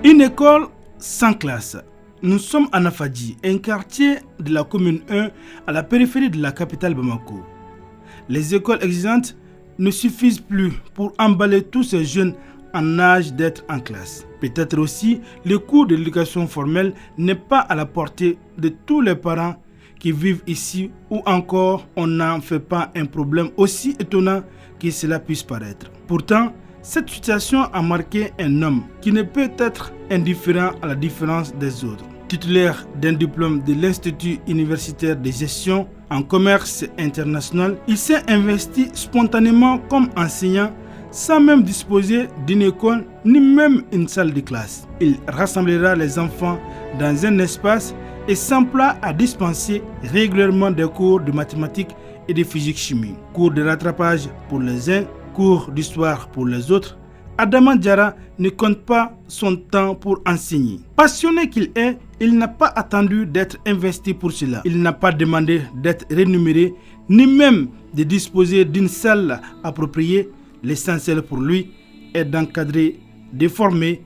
Une école sans classe. Nous sommes à Nafadji, un quartier de la commune 1 à la périphérie de la capitale Bamako. Les écoles exigeantes ne suffisent plus pour emballer tous ces jeunes en âge d'être en classe. Peut-être aussi le cours de l'éducation formelle n'est pas à la portée de tous les parents qui vivent ici, ou encore on n'en fait pas un problème aussi étonnant que cela puisse paraître. Pourtant, cette situation a marqué un homme qui ne peut être indifférent à la différence des autres. Titulaire d'un diplôme de l'Institut universitaire de gestion en commerce international, il s'est investi spontanément comme enseignant sans même disposer d'une école ni même une salle de classe. Il rassemblera les enfants dans un espace et s'emploie à dispenser régulièrement des cours de mathématiques et de physique-chimie. Cours de rattrapage pour les uns, cours d'histoire pour les autres. Adama Diarra ne compte pas son temps pour enseigner. Passionné qu'il est, il n'a pas attendu d'être investi pour cela. Il n'a pas demandé d'être rémunéré, ni même de disposer d'une salle appropriée. L'essentiel pour lui est d'encadrer, de former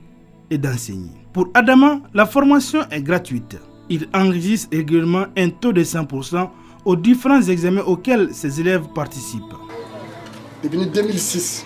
et d'enseigner. Pour Adama, la formation est gratuite. Il enregistre régulièrement un taux de 100% aux différents examens auxquels ses élèves participent. Depuis 2006,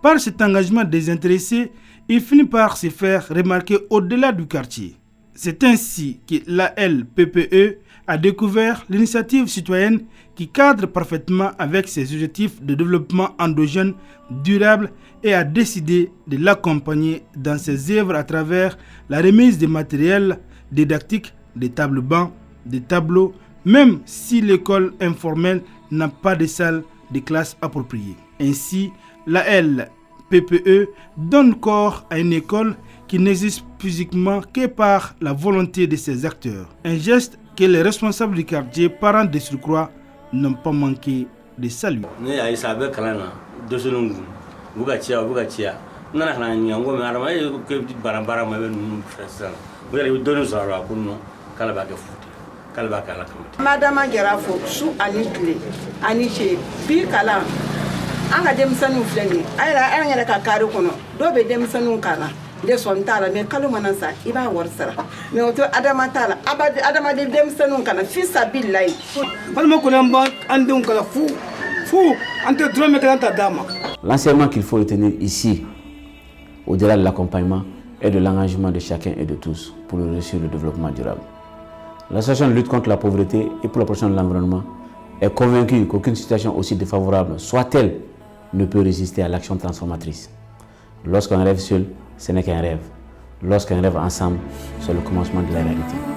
par cet engagement désintéressé, il finit par se faire remarquer au-delà du quartier. C'est ainsi que l'ALPPE a découvert l'initiative citoyenne qui cadre parfaitement avec ses objectifs de développement endogène durable et a décidé de l'accompagner dans ses œuvres à travers la remise de matériel didactique, des tables-bancs, des tableaux, même si l'école informelle n'a pas de salle de classe appropriée. Ainsi, l'ALPPE donne corps à une école qui n'existe physiquement que par la volonté de ses acteurs. Un geste que les responsables du quartier, parents de surcroît, n'ont pas manqué de saluer. Madame Gerafo, sous Anikle, Aniche, Pikala, Anga Demsanu Fleni, Aya Kakarukono, Dobe Demsanu Kala. De son tala mais kalumanasa iba warsara mais auto adamatala adama de demsanu kana fisa billahi palma kunamba andun kala fu ante drome kalanta dama. L'enseignement qu'il faut retenir ici, au-delà de l'accompagnement, est de l'engagement de chacun et de tous pour réussir le développement durable. L'association de lutte contre la pauvreté et pour la protection de l'environnement est convaincue qu'aucune situation aussi défavorable soit-elle ne peut résister à l'action transformatrice. Lorsqu'on rêve seul, ce n'est qu'un rêve. Lorsqu'on rêve ensemble, c'est le commencement de la réalité.